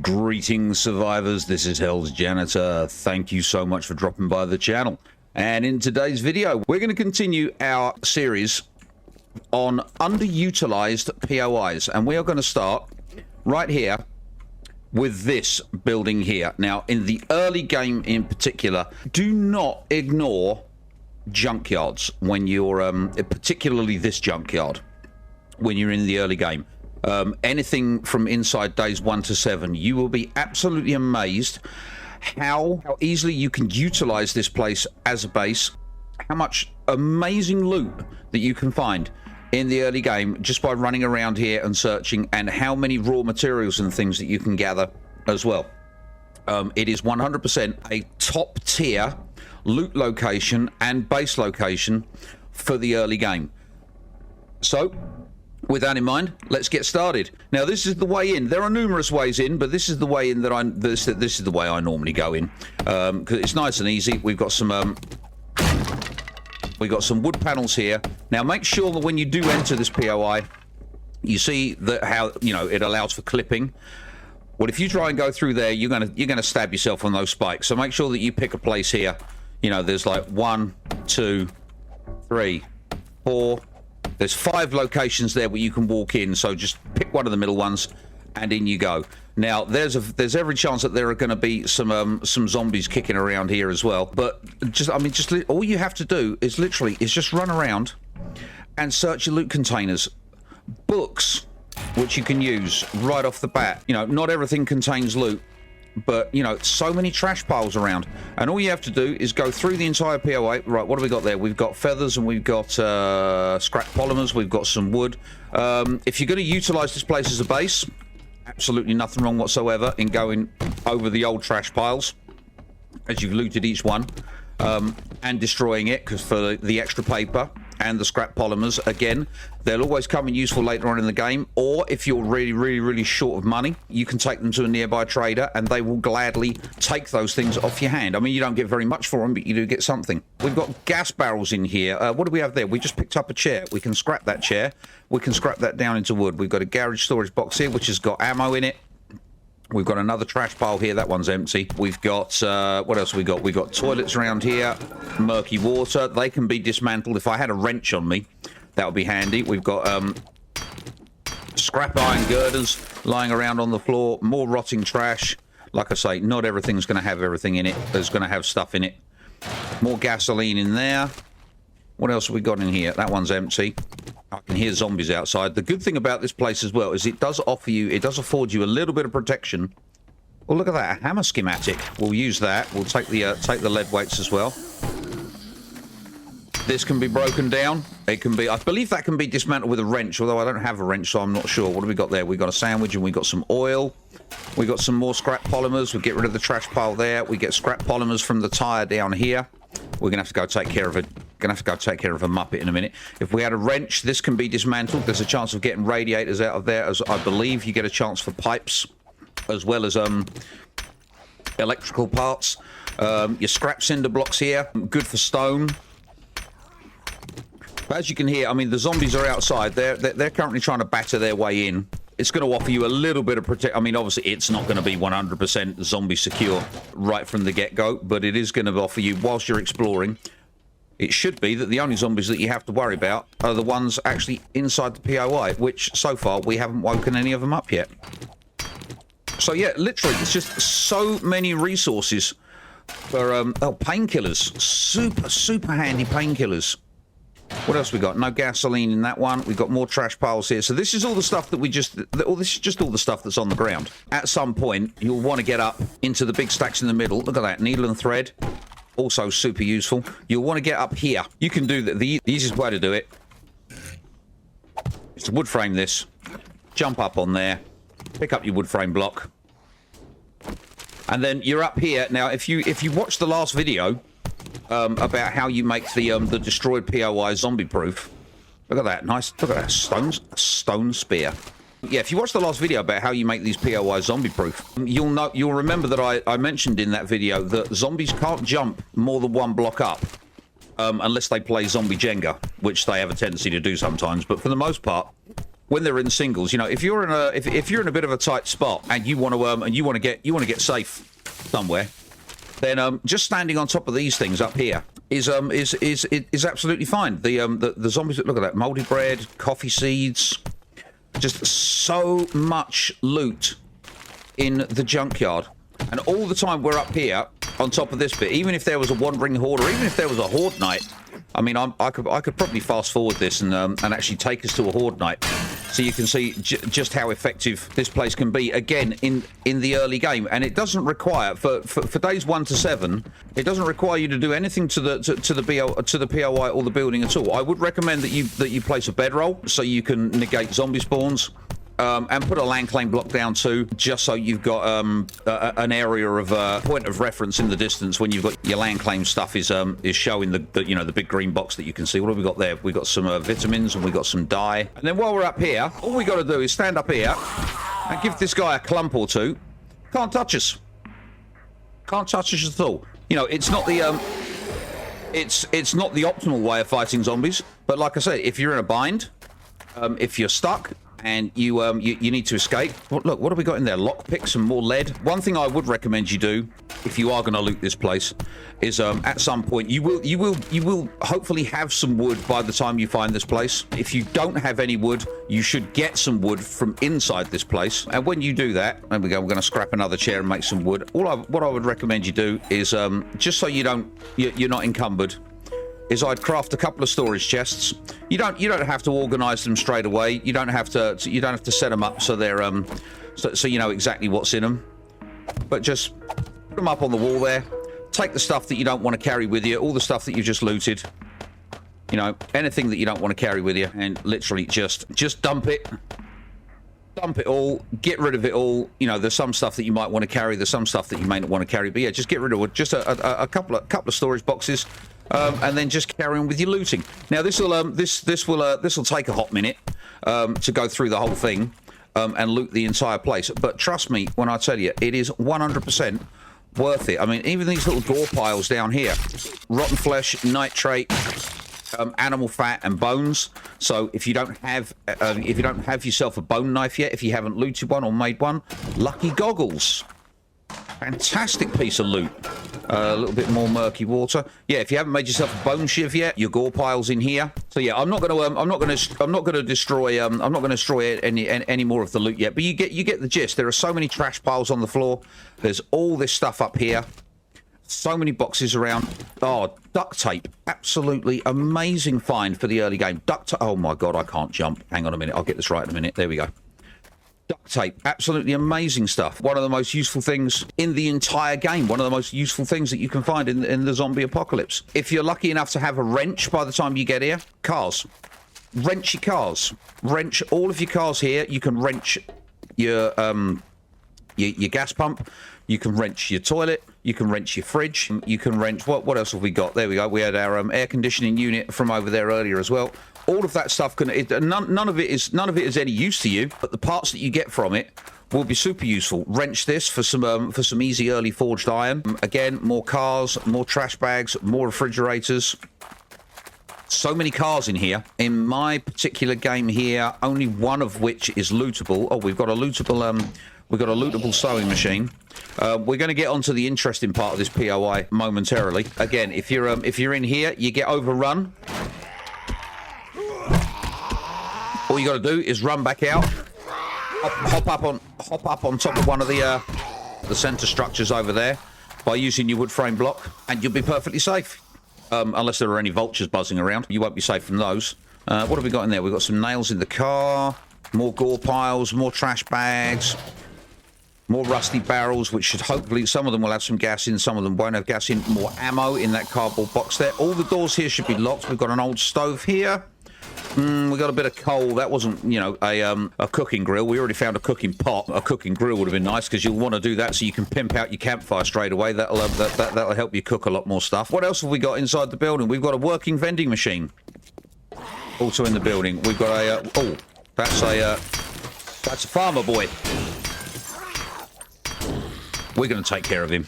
Greetings, survivors. This is Hell's Janitor. Thank you so much for dropping by the channel. And in today's video, we're going to continue our series on underutilized POIs. And we are going to start right here with this building here. Now, in the early game in particular, do not ignore junkyards when you're, particularly this junkyard, when you're in the early game. Anything from inside days 1 to 7, you will be absolutely amazed how easily you can utilize this place as a base, how much amazing loot that you can find in the early game just by running around here and searching, and how many raw materials and things that you can gather as well. It is 100% a top tier loot location and base location for the early game. So with that in mind, let's get started. Now, this is the way in. There are numerous ways in, but this is the way in that this is the way I normally go in, because it's nice and easy. We've got some wood panels here. Now, make sure that when you do enter this POI, you see that how it allows for clipping. Well, if you try and go through there, you're gonna stab yourself on those spikes. So make sure that you pick a place here. There's like 1, 2, 3, 4. There's 5 locations there where you can walk in, so just pick one of the middle ones and in you go. Now, there's every chance that there are going to be some zombies kicking around here as well, but just all you have to do is just run around and search your loot containers. Books, which you can use right off the bat. Not everything contains loot, but so many trash piles around, and all you have to do is go through the entire POI. Right, what do we got there? We've got feathers, and we've got scrap polymers, we've got some wood. If you're going to utilize this place as a base, absolutely nothing wrong whatsoever in going over the old trash piles as you've looted each one, and destroying it, because for the extra paper and the scrap polymers, again, they'll always come in useful later on in the game. Or if you're really short of money, you can take them to a nearby trader and they will gladly take those things off your hand. I mean, you don't get very much for them, but you do get something. We've got gas barrels in here. What do we have there? We just picked up a chair. We can scrap that chair. We can scrap that down into wood. We've got a garage storage box here which has got ammo in it. We've got another trash pile here. That one's empty. We've got, what else have we got? We've got toilets around here, murky water. They can be dismantled. If I had a wrench on me, that would be handy. We've got scrap iron girders lying around on the floor, more rotting trash. Like I say, not everything's going to have everything in it. There's going to have stuff in it. More gasoline in there. What else have we got in here? That one's empty. I can hear zombies outside. The good thing about this place as well is it does afford you a little bit of protection. Well, look at that, a hammer schematic. We'll use that. We'll take the lead weights as well. This can be broken down. It can be, I believe that can be dismantled with a wrench, although I don't have a wrench, so I'm not sure. What do we got there? We've got a sandwich and we've got some oil. We've got some more scrap polymers. We'll get rid of the trash pile there. We get scrap polymers from the tire down here. We're gonna have to go take care of it. Gonna have to go take care of a muppet in a minute. If we had a wrench, this can be dismantled. There's a chance of getting radiators out of there, as I believe you get a chance for pipes, as well as electrical parts. Your scrap cinder blocks here, good for stone. But as you can hear, I mean, the zombies are outside. They're currently trying to batter their way in. It's going to offer you a little bit of protection. I mean, obviously, it's not going to be 100% zombie secure right from the get-go, but it is going to offer you, whilst you're exploring, it should be that the only zombies that you have to worry about are the ones actually inside the POI, which, so far, we haven't woken any of them up yet. So, yeah, literally, it's just so many resources for, painkillers. Super handy painkillers. What else we got? No gasoline in that one. We've got more trash piles here. So this is all the stuff that this is just all the stuff that's on the ground. At some point, you'll want to get up into the big stacks in the middle. Look at that, needle and thread. Also super useful. You'll want to get up here. You can do the easiest way to do it is to wood frame this. Jump up on there. Pick up your wood frame block. And then you're up here. Now, if you watch the last video, about how you make the destroyed POI zombie proof. Look at that, nice. Look at that, stone spear. Yeah, if you watch the last video about how you make these POI zombie proof, you'll remember that I mentioned in that video that zombies can't jump more than 1 block up, unless they play zombie Jenga, which they have a tendency to do sometimes. But for the most part, when they're in singles, you know, if you're in a if you're in a bit of a tight spot and you want to get safe somewhere, then just standing on top of these things up here is absolutely fine. The zombies, look at that, moldy bread, coffee seeds, just so much loot in the junkyard. And all the time we're up here on top of this bit, even if there was a wandering horde, or even if there was a horde night, I mean, I could probably fast forward this and actually take us to a horde night, so you can see just how effective this place can be again in the early game. And it doesn't require for days 1 to 7, it doesn't require you to do anything to the POI or the building at all. I would recommend that you place a bedroll so you can negate zombie spawns. And put a land claim block down too, just so you've got an area of point of reference in the distance when you've got your land claim stuff is showing the big green box that you can see. What have we got there? We've got some vitamins and we've got some dye. And then while we're up here, all we got to do is stand up here and give this guy a clump or two. Can't touch us. Can't touch us at all. You know, it's not the it's not the optimal way of fighting zombies, but like I said, if you're in a bind, if you're stuck, and you need to escape. Look, what have we got in there? Lockpicks and more lead. One thing I would recommend you do, if you are going to loot this place, is at some point you will hopefully have some wood by the time you find this place. If you don't have any wood, you should get some wood from inside this place. And when you do that, there we go. We're going to scrap another chair and make some wood. What I would recommend you do is just so you're not encumbered, is I'd craft a couple of storage chests. You don't have to organize them straight away. You don't have to set them up so they're so you know exactly what's in them. But just put them up on the wall there. Take the stuff that you don't want to carry with you, all the stuff that you've just looted. You know, anything that you don't want to carry with you, and literally just dump it. Dump it all, get rid of it all. You know, there's some stuff that you might want to carry, there's some stuff that you may not want to carry, but yeah, just get rid of it. Just a couple of storage boxes. And then just carry on with your looting. Now this will take a hot minute to go through the whole thing and loot the entire place. But trust me when I tell you, it is 100% worth it. I mean, even these little gore piles down here, rotten flesh, nitrate, animal fat, and bones. So if you don't have yourself a bone knife yet, if you haven't looted one or made one, lucky goggles. Fantastic piece of loot. A little bit more murky water. Yeah, if you haven't made yourself a bone shiv yet, your gore piles in here. So yeah, I'm not going to destroy any more of the loot yet. But you get the gist. There are so many trash piles on the floor. There's all this stuff up here. So many boxes around. Oh, duct tape. Absolutely amazing find for the early game. Duct tape. Oh my god, I can't jump. Hang on a minute. I'll get this right in a minute. There we go. Duct tape, absolutely amazing stuff. One of the most useful things in the entire game. One of the most useful things that you can find in the zombie apocalypse. If you're lucky enough to have a wrench by the time you get here, cars. Wrench your cars. Wrench all of your cars here. You can wrench your gas pump. You can wrench your toilet. You can wrench your fridge. You can wrench... What else have we got? There we go. We had our air conditioning unit from over there earlier as well. All of that stuff none of it is any use to you, but the parts that you get from it will be super useful. Wrench this for some easy early forged iron. Again, more cars, more trash bags, more refrigerators. So many cars in here. In my particular game here, only one of which is lootable. Oh, we've got a lootable sewing machine. We're going to get onto the interesting part of this POI momentarily. Again, if you're in here, you get overrun. All you got to do is run back out, hop up on top of one of the center structures over there by using your wood frame block, and you'll be perfectly safe. Unless there are any vultures buzzing around, you won't be safe from those. What have we got in there? We've got some nails in the car, more gore piles, more trash bags, more rusty barrels, which should hopefully, some of them will have some gas in, some of them won't have gas in. More ammo in that cardboard box there. All the doors here should be locked. We've got an old stove here. We got a bit of coal. That wasn't, you know, a cooking grill. We already found a cooking pot. A cooking grill would have been nice, because you'll want to do that so you can pimp out your campfire straight away. That'll help you cook a lot more stuff. What else have we got inside the building? We've got a working vending machine. Also in the building, we've got a that's a farmer boy. We're going to take care of him.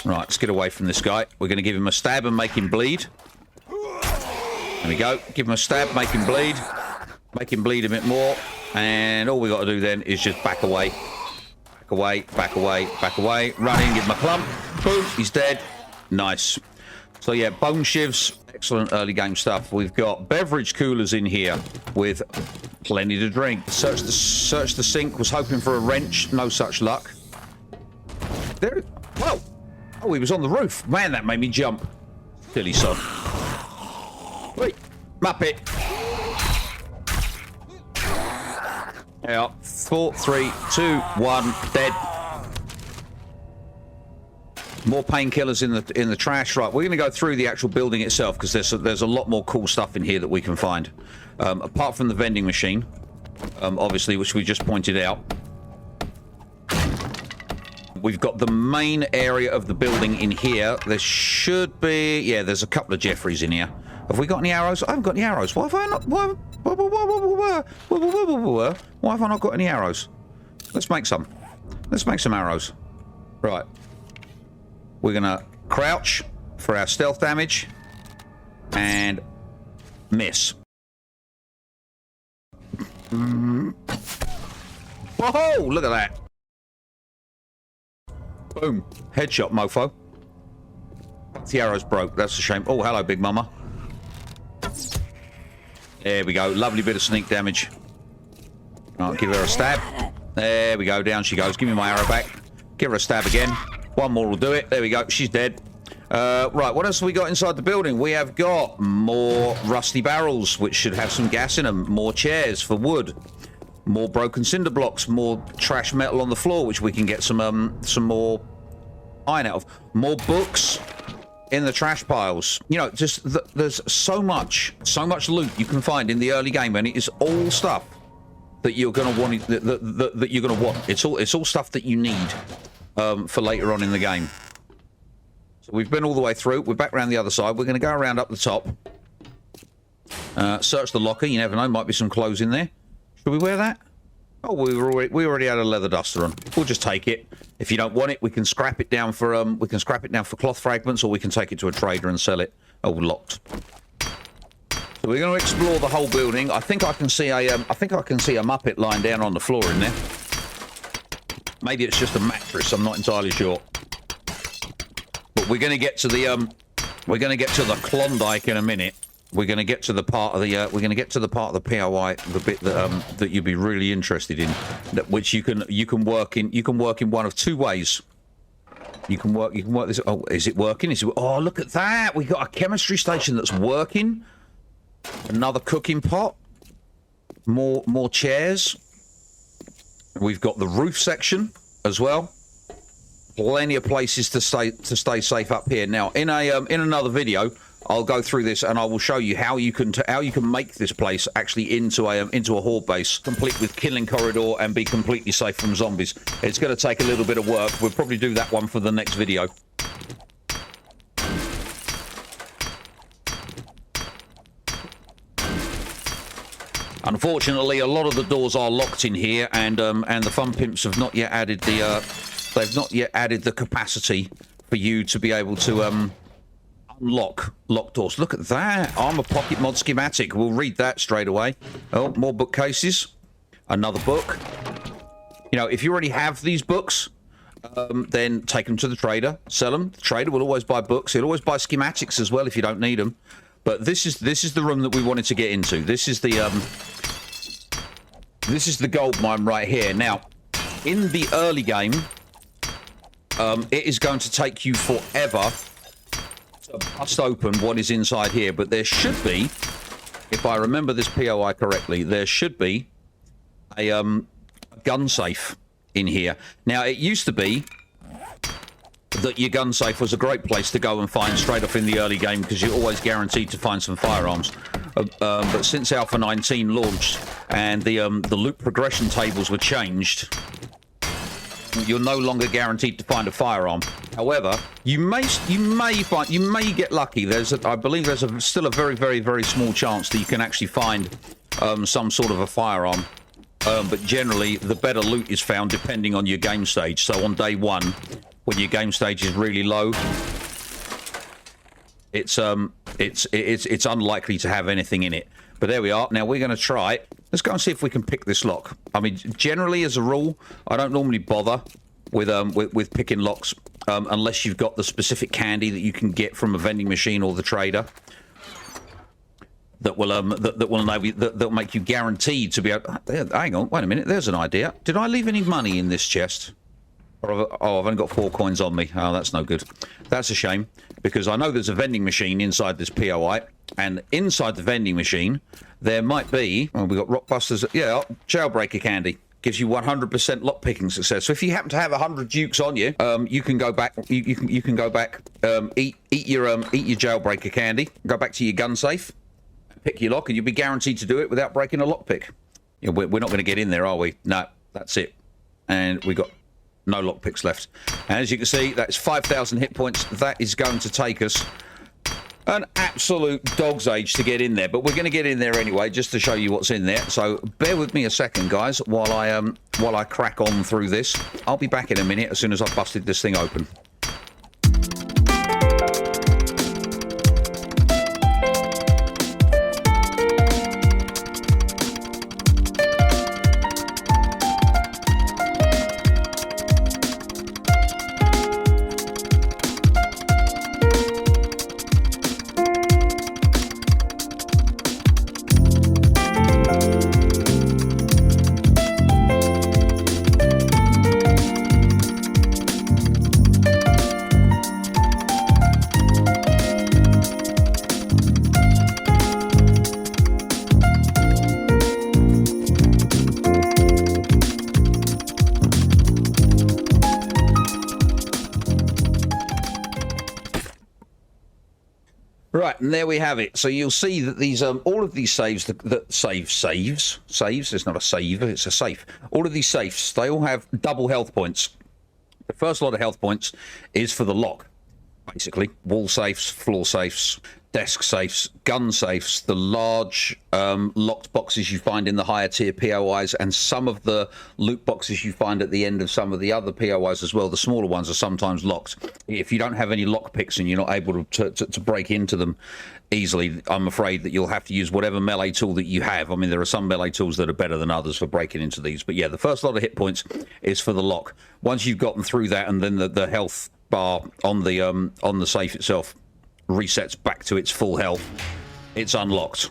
Right, let's get away from this guy. We're going to give him a stab and make him bleed. There we go. Give him a stab, make him bleed. Make him bleed a bit more. And all we got to do then is just back away. Back away, back away, back away. Run in, give him a clump. Boom, he's dead. Nice. So yeah, bone shivs. Excellent early game stuff. We've got beverage coolers in here with plenty to drink. Search the sink. Was hoping for a wrench. No such luck. There. Whoa. Oh, he was on the roof. Man, that made me jump. Silly son. Wait. Muppet. Yeah. 4, 3, 2, 1. Dead. More painkillers in the trash. Right, we're going to go through the actual building itself because there's a lot more cool stuff in here that we can find. Apart from the vending machine, obviously, which we just pointed out. We've got the main area of the building in here. There should be... Yeah, there's a couple of Jeffreys in here. Have we got any arrows? I haven't got any arrows. Why have I not... Why have I not got any arrows? Let's make some. Let's make some arrows. Right. We're going to crouch for our stealth damage. And miss. Whoa! Look at that. Boom. Headshot, mofo. The arrows broke. That's a shame. Oh, hello, Big Mama. There we go. Lovely bit of sneak damage. I'll give her a stab. There we go. Down she goes. Give me my arrow back. Give her a stab again. One more will do it. There we go. She's dead. Right, what else have we got inside the building? We have got more rusty barrels, which should have some gas in them. More chairs for wood. More broken cinder blocks, more trash metal on the floor, which we can get some more iron out of. More books in the trash piles. You know, just there's so much loot you can find in the early game, and it is all stuff that you're gonna want. That you're gonna want. It's all stuff that you need for later on in the game. So we've been all the way through. We're back around the other side. We're going to go around up the top. Search the locker. You never know. Might be some clothes in there. Should we wear that? Oh, we already had a leather duster on. We'll just take it. If you don't want it, we can scrap it down for cloth fragments, or we can take it to a trader and sell it. Oh, locked. So we're going to explore the whole building. I think I can see a Muppet lying down on the floor in there. Maybe it's just a mattress. I'm not entirely sure. But we're going to get to the Klondike in a minute. We're going to get to the part of the POI, the bit that you'd be really interested in, which you can work in one of two ways. You can work this. Oh, is it working? Oh, look at that! We got a chemistry station that's working. Another cooking pot. More chairs. We've got the roof section as well. Plenty of places to stay safe up here. Now, in another video, I'll go through this and I will show you how you can make this place actually into a horde base, complete with killing corridor and be completely safe from zombies. It's going to take a little bit of work. We'll probably do that one for the next video. Unfortunately, a lot of the doors are locked in here, and the fun pimps have not yet added the capacity for you to be able to unlock locked doors. Look at that armor pocket mod schematic. We'll read that straight away. Oh, more bookcases, another book. You know, if you already have these books, then take them to the trader, sell them. The trader will always buy books. He'll always buy schematics as well if you don't need them. But this is the room that we wanted to get into. This is the gold mine right here. Now, in the early game, it is going to take you forever to bust open what is inside here. But there should be, if I remember this POI correctly, there should be a gun safe in here. Now, it used to be that your gun safe was a great place to go and find straight off in the early game because you're always guaranteed to find some firearms. But since Alpha 19 launched and the loot progression tables were changed, you're no longer guaranteed to find a firearm. However, you may get lucky. I believe there's still a very, very, very small chance that you can actually find some sort of a firearm. But generally, the better loot is found depending on your game stage. So on day one, when your game stage is really low, it's unlikely to have anything in it. But there we are. Now we're going to try Let's go and see if we can pick this lock. I mean, generally, as a rule, I don't normally bother with picking locks unless you've got the specific candy that you can get from a vending machine or the trader that will make you guaranteed to be able. Hang on, wait a minute. There's an idea. Did I leave any money in this chest? Oh, I've only got 4 coins on me. Oh, that's no good. That's a shame, because I know there's a vending machine inside this POI, and inside the vending machine there might be. Oh, we've got Rockbusters. Yeah, jailbreaker candy. Gives you 100% lockpicking success. So if you happen to have 100 dukes on you, you can go back. You can go back. Eat your jailbreaker candy. Go back to your gun safe. Pick your lock, and you'll be guaranteed to do it without breaking a lockpick. You know, we're not going to get in there, are we? No, that's it. And we got no lockpicks left. And as you can see, that's 5,000 hit points. That is going to take us an absolute dog's age to get in there, but we're going to get in there anyway, just to show you what's in there. So bear with me a second, guys, while I crack on through this. I'll be back in a minute as soon as I've busted this thing open. Right, and there we have it. So you'll see that these, all of these saves, saves, it's not a save, it's a safe. All of these safes, they all have double health points. The first lot of health points is for the lock, basically. Wall safes, floor safes, desk safes, gun safes, the large locked boxes you find in the higher tier POIs, and some of the loot boxes you find at the end of some of the other POIs as well. The smaller ones are sometimes locked. If you don't have any lock picks and you're not able to break into them easily, I'm afraid that you'll have to use whatever melee tool that you have. I mean, there are some melee tools that are better than others for breaking into these. But yeah, the first lot of hit points is for the lock. Once you've gotten through that, and then the health bar on the safe itself resets back to its full health, it's unlocked,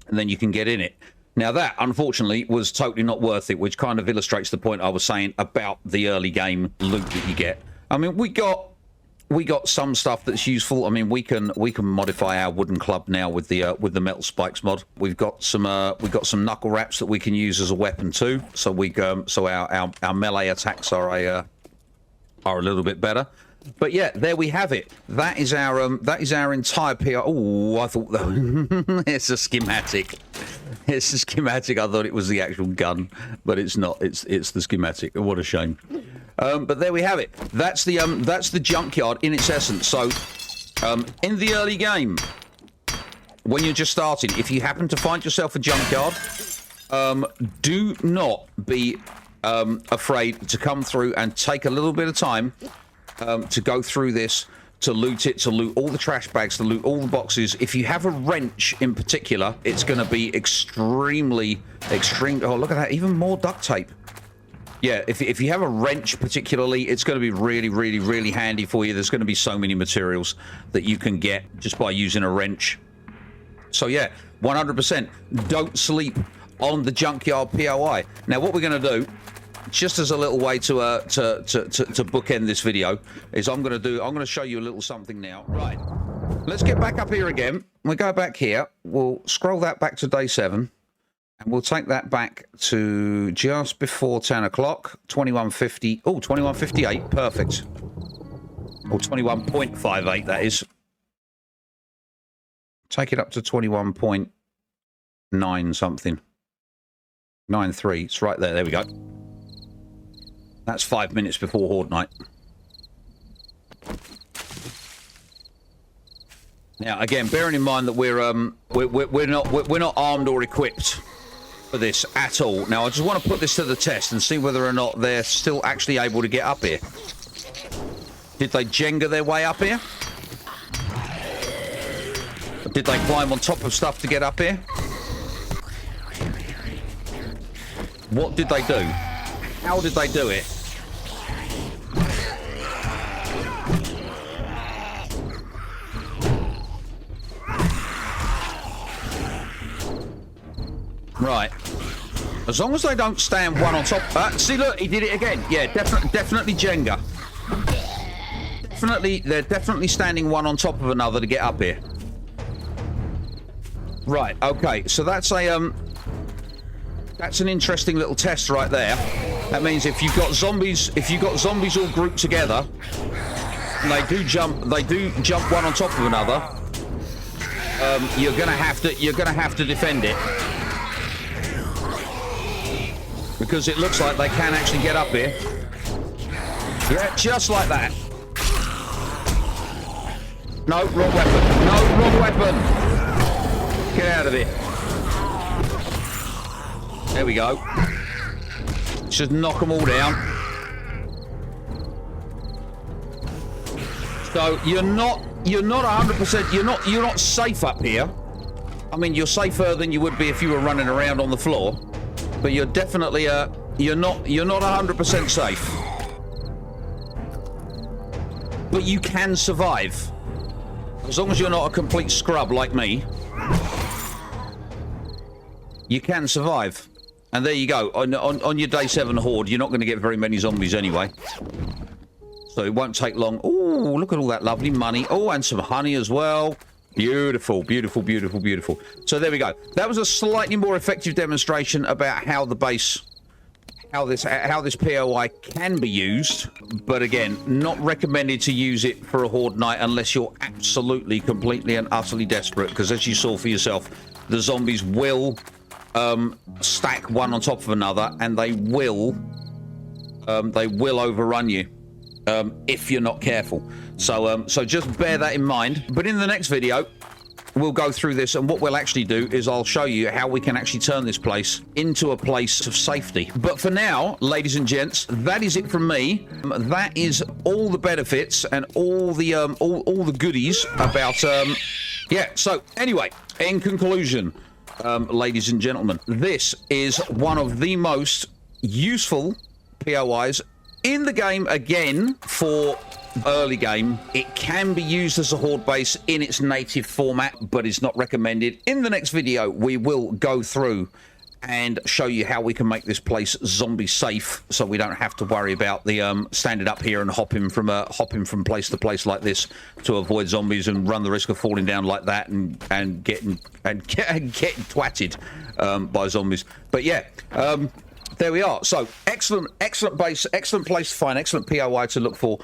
and then you can get in it. Now that, unfortunately, was totally not worth it, which kind of illustrates the point I was saying about the early game loot that you get. I mean, we got some stuff that's useful. I mean, we can modify our wooden club now with the metal spikes mod. We've got some knuckle wraps that we can use as a weapon too. So our melee attacks are a little bit better. But yeah, there we have it. That is our entire PR. Oh, I thought that it's a schematic. It's a schematic. I thought it was the actual gun, but it's not. It's the schematic. What a shame. But there we have it. That's the junkyard in its essence. So, in the early game, when you're just starting, if you happen to find yourself a junkyard, do not be afraid to come through and take a little bit of time to go through this, to loot it, to loot all the trash bags, to loot all the boxes. If you have a wrench in particular, it's going to be extreme. Oh, look at that, even more duct tape. Yeah, if you have a wrench particularly, it's going to be really, really, really handy for you. There's going to be so many materials that you can get just by using a wrench. So yeah, 100%, don't sleep on the Junkyard POI. Now what we're going to do, just as a little way to bookend this video, is I'm going to show you a little something now. Right, let's get back up here again. We'll go back here. We'll scroll that back to day 7, and we'll take that back to just before 10 o'clock. 2150. Oh, 2158. Perfect. Or 21.58. That is. Take it up to 21.9 something. 93. It's right there. There we go. That's 5 minutes before Horde night. Now, again, bearing in mind that we're not armed or equipped for this at all. Now, I just want to put this to the test and see whether or not they're still actually able to get up here. Did they Jenga their way up here? Did they climb on top of stuff to get up here? What did they do? How did they do it? Right. As long as they don't stand one on top. See, look, he did it again. Yeah, definitely Jenga. They're definitely standing one on top of another to get up here. Right. Okay. So that's an interesting little test right there. That means if you've got zombies all grouped together, and they do jump one on top of another, you're gonna have to defend it. Because it looks like they can actually get up here. Yeah, just like that. No, wrong weapon. No, wrong weapon. Get out of here. There we go. Just knock them all down. So you're not 100%. You're not safe up here. I mean, you're safer than you would be if you were running around on the floor. But you're definitely you're not 100% safe. But you can survive. As long as you're not a complete scrub like me, you can survive. And there you go. On your day 7 Horde, you're not going to get very many zombies anyway. So it won't take long. Oh, look at all that lovely money. Oh, and some honey as well. Beautiful, beautiful, beautiful, beautiful. So there we go. That was a slightly more effective demonstration about how the base, how this POI can be used. But again, not recommended to use it for a Horde night unless you're absolutely, completely and utterly desperate. Because as you saw for yourself, the zombies will stack one on top of another, and they will overrun you. If you're not careful. So just bear that in mind. But in the next video, we'll go through this, and what we'll actually do is I'll show you how we can actually turn this place into a place of safety. But for now, ladies and gents, that is it from me. That is all the benefits and all the goodies about yeah. So anyway, in conclusion, ladies and gentlemen, this is one of the most useful POIs in the game, again, for early game. It can be used as a Horde base in its native format, but it's not recommended. In the next video, we will go through and show you how we can make this place zombie safe, so we don't have to worry about the standing up here and hopping from place to place like this to avoid zombies and run the risk of falling down like that and getting twatted by zombies. But yeah. There we are. So excellent base, excellent place to find, excellent POI to look for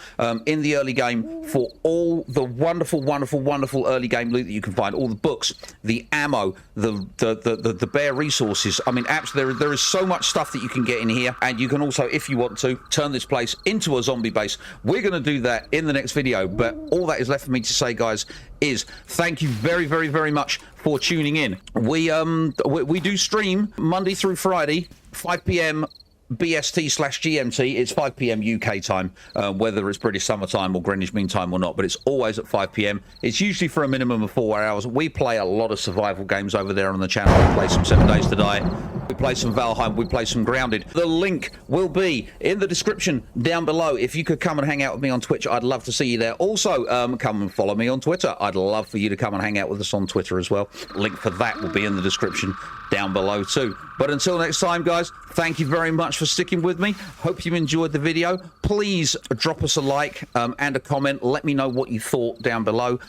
in the early game for all the wonderful early game loot that you can find, all the books, the ammo, the bare resources. I mean, there is so much stuff that you can get in here, and you can also, if you want to, turn this place into a zombie base. We're going to do that in the next video, but all that is left for me to say, guys, is thank you very much for tuning in. We do stream Monday through Friday, 5 p.m. BST/GMT. It's 5 p.m. UK time, whether it's British Summer Time or Greenwich Mean Time or not, but it's always at 5 p.m. It's usually for a minimum of 4 hours. We play a lot of survival games over there on the channel. We play some 7 Days to Die. We play some Valheim. We play some Grounded. The link will be in the description down below. If you could come and hang out with me on Twitch, I'd love to see you there. Also, come and follow me on Twitter. I'd love for you to come and hang out with us on Twitter as well. Link for that will be in the description down below too. But until next time, guys, thank you very much for sticking with me. Hope you enjoyed the video. Please drop us a like and a comment. Let me know what you thought down below.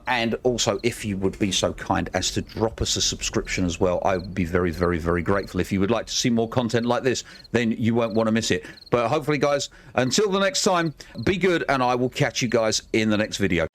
And also, if you would be so kind as to drop us a subscription as well, I would be very grateful. If you would like to see more content like this, then you won't want to miss it. But hopefully, guys, until the next time, be good, and I will catch you guys in the next video.